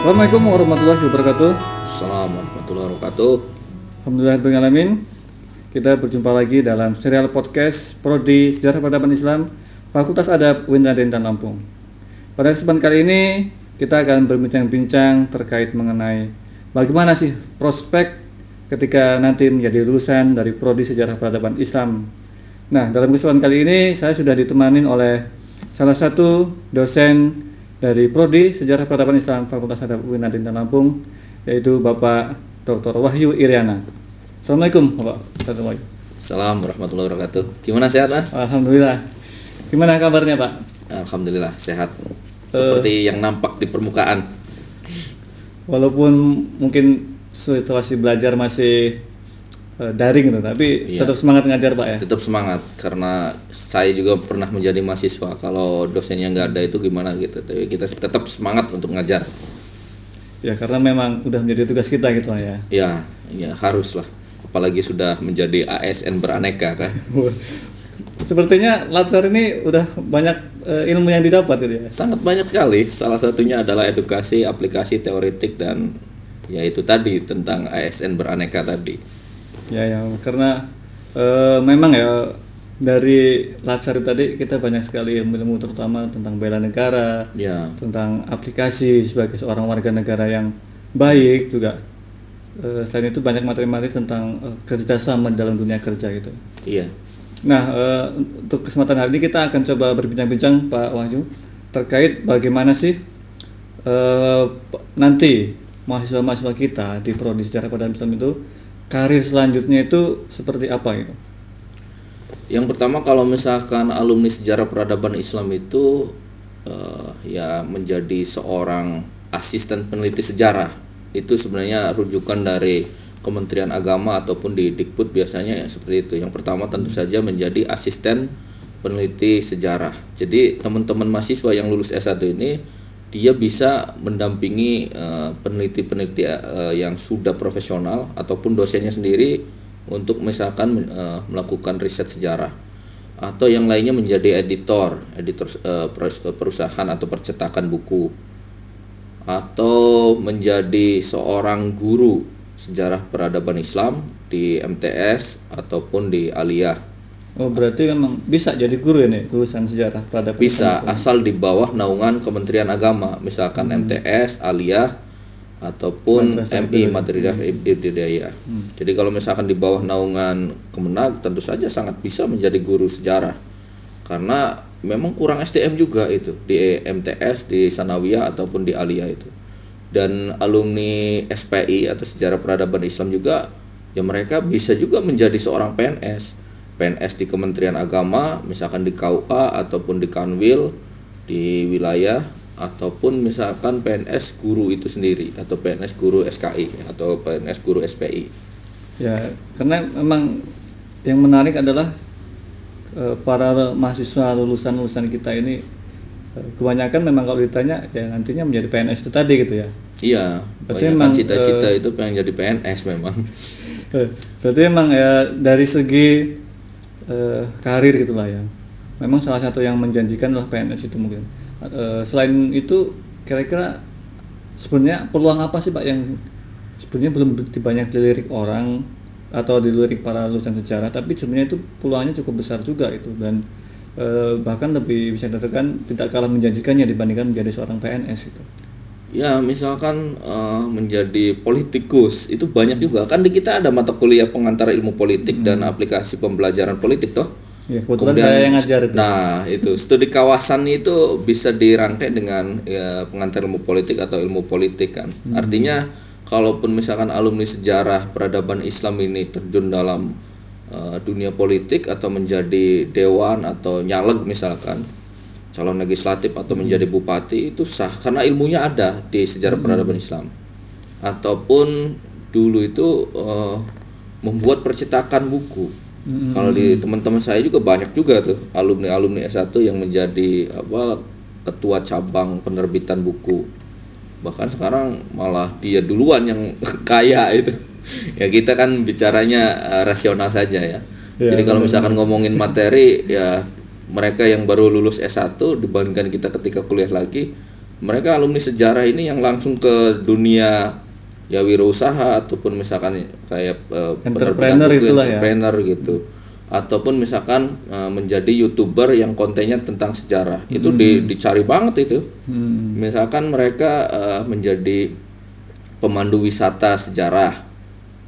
Assalamualaikum warahmatullahi wabarakatuh. Assalamualaikum warahmatullahi wabarakatuh. Alhamdulillahirrahmanirrahim. Kita berjumpa lagi dalam serial podcast Prodi Sejarah Peradaban Islam Fakultas Adab UIN Raden dan Lampung. Pada kesempatan kali ini kita akan berbincang-bincang terkait mengenai bagaimana sih prospek ketika nanti menjadi lulusan dari Prodi Sejarah Peradaban Islam. Nah, dalam kesempatan kali ini saya sudah ditemani oleh salah satu dosen dari Prodi Sejarah Peradaban Islam Fakultas Adab UIN Raden dan Lampung, yaitu Bapak Dr. Wahyu Iriana. Assalamualaikum Bapak Dr. Wahyu. Assalamualaikum warahmatullahi wabarakatuh. Gimana, sehat, Mas? Alhamdulillah. Gimana kabarnya Pak? Alhamdulillah sehat. Seperti yang nampak di permukaan. Walaupun mungkin situasi belajar masih daring gitu, tapi Iya. tetap semangat ngajar Pak ya. Tetap semangat karena saya juga pernah menjadi mahasiswa. Kalau dosennya nggak ada itu gimana gitu. Tapi kita tetap semangat untuk ngajar. Ya karena memang udah menjadi tugas kita gitu lah ya. Ya haruslah. Apalagi sudah menjadi ASN beraneka kan. Sepertinya Latsar ini udah banyak ilmu yang didapat gitu ya. Sangat banyak sekali. Salah satunya adalah edukasi, aplikasi, teoretik dan ya itu tadi tentang ASN beraneka tadi. Ya karena memang ya dari Latsar tadi kita banyak sekali ilmu-ilmu terutama tentang bela negara, Ya. tentang aplikasi sebagai seorang warga negara yang baik juga. Selain itu banyak materi-materi tentang kerjasama dalam dunia kerja gitu. Iya. Nah, untuk kesempatan hari ini kita akan coba berbincang-bincang Pak Wahyu terkait bagaimana sih nanti mahasiswa-mahasiswa kita di Prodi Sejarah Peradaban Islam itu karir selanjutnya itu seperti apa gitu. Yang pertama, kalau misalkan alumni sejarah peradaban Islam itu ya menjadi seorang asisten peneliti sejarah, itu sebenarnya rujukan dari Kementerian Agama ataupun di Dikbud biasanya ya seperti itu. Yang pertama tentu saja menjadi asisten peneliti sejarah. Jadi teman-teman mahasiswa yang lulus S1 ini dia bisa mendampingi peneliti-peneliti yang sudah profesional ataupun dosennya sendiri untuk misalkan melakukan riset sejarah, atau yang lainnya menjadi editor perusahaan atau percetakan buku, atau menjadi seorang guru sejarah peradaban Islam di MTS ataupun di Aliyah. Oh, berarti memang bisa jadi guru ya nih lulusan sejarah peradaban Bisa, Islam. asal di bawah naungan Kementerian Agama, misalkan MTS, Aliyah, ataupun Madrasah MI Madrasah Ibtidaiyah. Jadi kalau misalkan di bawah naungan Kemenag, tentu saja sangat bisa menjadi guru sejarah. Karena memang kurang SDM juga itu di MTS, di Sanawiyah ataupun di Aliyah itu. Dan alumni SPI atau Sejarah Peradaban Islam juga, ya mereka bisa juga menjadi seorang PNS di Kementerian Agama, misalkan di KUA ataupun di Kanwil di wilayah, ataupun misalkan PNS guru itu sendiri atau PNS guru SKI atau PNS guru SPI. Ya, karena memang yang menarik adalah para mahasiswa lulusan kita ini kebanyakan memang kalau ditanya ya nantinya menjadi PNS itu tadi gitu ya. Iya, Berarti banyak memang, cita-cita itu pengen jadi PNS memang. Berarti memang ya dari segi karir gitulah ya. Memang salah satu yang menjanjikan adalah PNS itu mungkin. Selain itu kira-kira sebenarnya peluang apa sih Pak yang sebenarnya belum banyak dilirik orang atau dilirik para lulusan sejarah, tapi sebenarnya itu peluangnya cukup besar juga itu, dan bahkan lebih bisa dikatakan tidak kalah menjanjikannya dibandingkan menjadi seorang PNS itu. Ya, misalkan menjadi politikus itu banyak juga. Kan di kita ada mata kuliah pengantar ilmu politik dan aplikasi pembelajaran politik toh. Ya, kebetulan saya yang ngajar itu. Nah, itu studi kawasan itu bisa dirangkai dengan ya, pengantar ilmu politik atau ilmu politik kan. Artinya kalaupun misalkan alumni sejarah peradaban Islam ini terjun dalam dunia politik atau menjadi dewan atau nyaleg misalkan calon legislatif atau menjadi bupati, itu sah karena ilmunya ada di sejarah peradaban Islam. Ataupun dulu itu membuat percetakan buku. Kalau di teman-teman saya juga banyak juga tuh alumni S1 yang menjadi ketua cabang penerbitan buku. Bahkan sekarang malah dia duluan yang kaya itu. Ya kita kan bicaranya rasional saja ya. Jadi kalau misalkan ngomongin materi ya, mereka yang baru lulus S1 dibandingkan kita ketika kuliah lagi mereka alumni sejarah ini yang langsung ke dunia ya wirausaha ataupun misalkan kayak Entrepreneur penerbitan buku, itulah ya. entrepreneur gitu, ataupun misalkan menjadi YouTuber yang kontennya tentang sejarah. Itu dicari banget itu. Misalkan mereka menjadi pemandu wisata sejarah,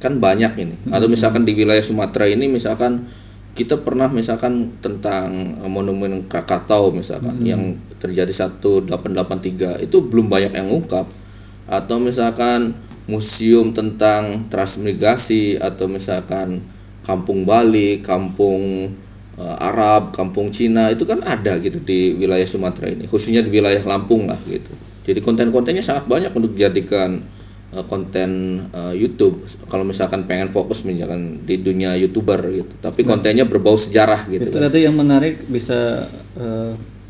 kan banyak ini. Atau misalkan di wilayah Sumatera ini misalkan kita pernah misalkan tentang monumen Krakatau misalkan yang terjadi 1883, itu belum banyak yang ungkap. Atau misalkan museum tentang transmigrasi, atau misalkan kampung Bali, kampung Arab, kampung Cina, itu kan ada gitu di wilayah Sumatera ini, khususnya di wilayah Lampung lah gitu. Jadi konten-kontennya sangat banyak untuk dijadikan konten YouTube kalau misalkan pengen fokus misalkan di dunia YouTuber gitu. Tapi kontennya berbau sejarah gitu. Itu tadi yang menarik bisa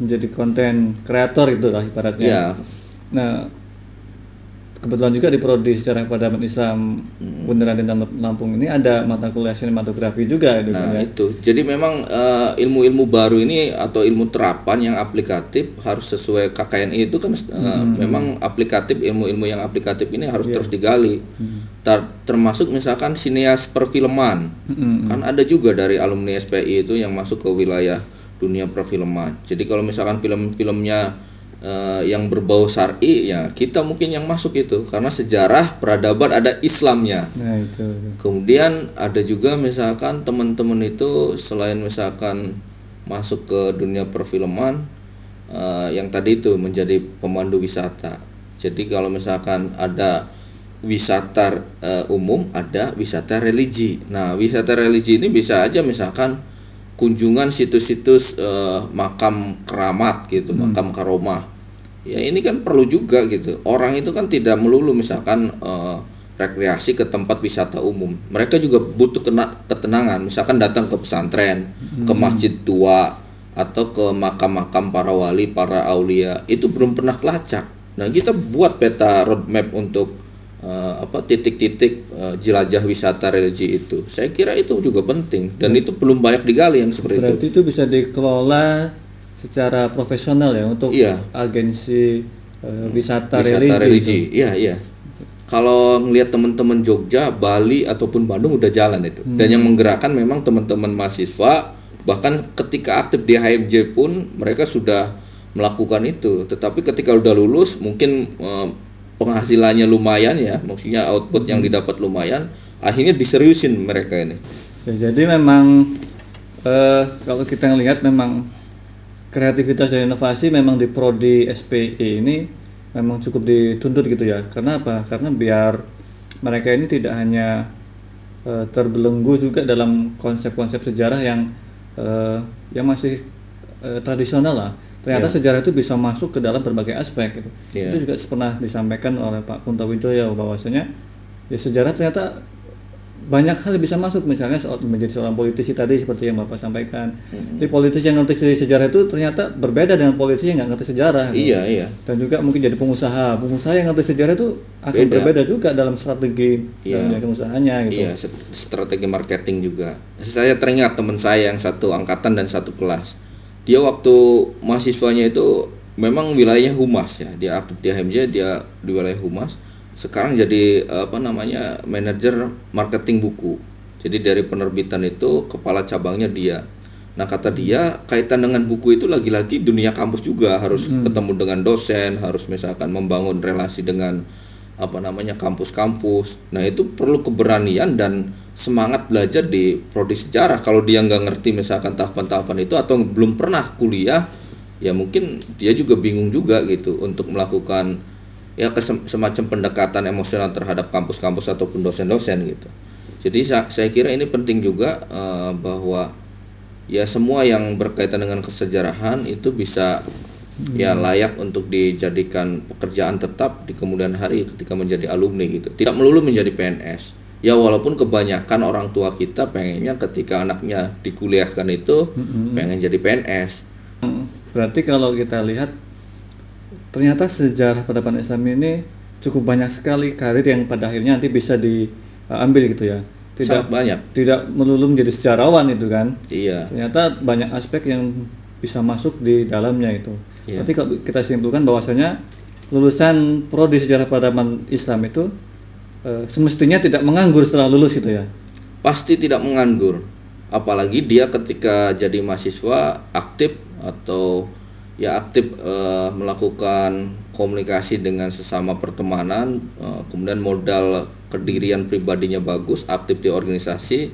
menjadi konten kreator itu lah ibaratnya. Ya. Nah, kebetulan juga di prodi sejarah peradaban Islam Universitas dan Lampung ini ada mata kuliah sinematografi juga itu kan ya. Itu. Jadi memang ilmu-ilmu baru ini atau ilmu terapan yang aplikatif harus sesuai KKNI itu kan memang aplikatif, ilmu-ilmu yang aplikatif ini harus terus digali. Termasuk misalkan sineas perfilman. Kan ada juga dari alumni SPI itu yang masuk ke wilayah dunia perfilman. Jadi kalau misalkan film-filmnya yang berbau syar'i, ya kita mungkin yang masuk itu karena sejarah peradaban ada Islamnya. Nah, itu. Kemudian ada juga misalkan teman-teman itu selain misalkan masuk ke dunia perfilman, yang tadi itu menjadi pemandu wisata. Jadi kalau misalkan ada wisata umum, ada wisata religi. Nah, wisata religi ini bisa aja misalkan kunjungan situs-situs makam keramat gitu, makam karomah. Ya ini kan perlu juga gitu. Orang itu kan tidak melulu misalkan rekreasi ke tempat wisata umum. Mereka juga butuh ketenangan. Misalkan datang ke pesantren, ke masjid tua, atau ke makam-makam para wali, para aulia. Itu belum pernah kelacak. Nah, kita buat peta roadmap untuk titik-titik jelajah wisata religi itu. Saya kira itu juga penting dan itu belum banyak digali yang seperti itu. Berarti itu bisa dikelola secara profesional ya untuk agensi wisata religi. Iya. Kalau ngelihat teman-teman Jogja, Bali ataupun Bandung udah jalan itu. Dan yang menggerakkan memang teman-teman mahasiswa, bahkan ketika aktif di HMJ pun mereka sudah melakukan itu. Tetapi ketika udah lulus mungkin penghasilannya lumayan ya, maksudnya output yang didapat lumayan, akhirnya diseriusin mereka ini. Ya, jadi memang kalau kita ngelihat memang kreativitas dan inovasi memang di prodi SPI ini memang cukup dituntut gitu ya. Karena apa? Karena biar mereka ini tidak hanya terbelenggu juga dalam konsep-konsep sejarah yang masih tradisional lah. Ternyata sejarah itu bisa masuk ke dalam berbagai aspek gitu. Itu juga pernah disampaikan oleh Pak Kuntawijoyo bahwasanya ya sejarah ternyata banyak hal bisa masuk, misalnya menjadi seorang politisi tadi seperti yang Bapak sampaikan. Jadi politisi yang ngerti sejarah itu ternyata berbeda dengan politisi yang nggak ngerti sejarah. Iya. Dan juga mungkin jadi pengusaha yang ngerti sejarah itu akan berbeda juga dalam strategi dalam usahanya gitu. Iya, strategi marketing juga. Saya teringat teman saya yang satu angkatan dan satu kelas. Dia waktu mahasiswanya itu memang wilayahnya humas ya. Dia aktif di HMJ, dia di wilayah humas. Sekarang jadi manajer marketing buku. Jadi dari penerbitan itu kepala cabangnya dia. Nah, kata dia kaitan dengan buku itu lagi-lagi dunia kampus juga harus ketemu dengan dosen, harus misalkan membangun relasi dengan kampus-kampus. Nah, itu perlu keberanian dan semangat belajar di prodi sejarah. Kalau dia nggak ngerti misalkan tahapan-tahapan itu atau belum pernah kuliah, ya mungkin dia juga bingung juga gitu untuk melakukan ya semacam pendekatan emosional terhadap kampus-kampus ataupun dosen-dosen gitu. Jadi saya kira ini penting juga bahwa ya semua yang berkaitan dengan kesejarahan itu bisa ya layak untuk dijadikan pekerjaan tetap di kemudian hari ketika menjadi alumni gitu. Tidak melulu menjadi PNS. Ya walaupun kebanyakan orang tua kita pengennya ketika anaknya dikuliahkan itu pengen jadi PNS. Berarti kalau kita lihat ternyata sejarah peradaban Islam ini cukup banyak sekali karir yang pada akhirnya nanti bisa diambil gitu ya. Sangat banyak. Tidak melulu menjadi sejarawan itu kan. Iya. Ternyata banyak aspek yang bisa masuk di dalamnya itu. Iya. Berarti kalau kita simpulkan bahwasanya lulusan prodi sejarah peradaban Islam itu semestinya tidak menganggur setelah lulus itu ya. Pasti tidak menganggur, apalagi dia ketika jadi mahasiswa aktif atau aktif melakukan komunikasi dengan sesama pertemanan, kemudian modal kedirian pribadinya bagus, aktif di organisasi,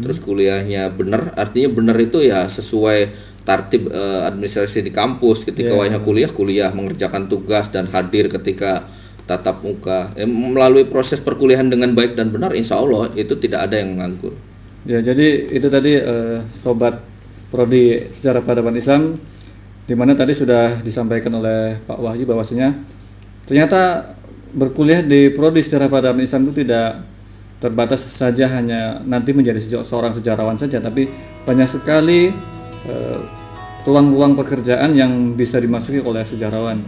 terus kuliahnya benar. Artinya benar itu ya sesuai tertib administrasi di kampus. Ketika waktunya kuliah mengerjakan tugas dan hadir ketika tatap muka, melalui proses perkuliahan dengan baik dan benar, insya Allah itu tidak ada yang menganggur. Ya, jadi itu tadi sobat prodi sejarah peradaban Islam, di mana tadi sudah disampaikan oleh Pak Wahyu bahwasanya ternyata berkuliah di prodi sejarah peradaban Islam itu tidak terbatas saja hanya nanti menjadi seorang sejarawan saja, tapi banyak sekali ruang-ruang pekerjaan yang bisa dimasuki oleh sejarawan.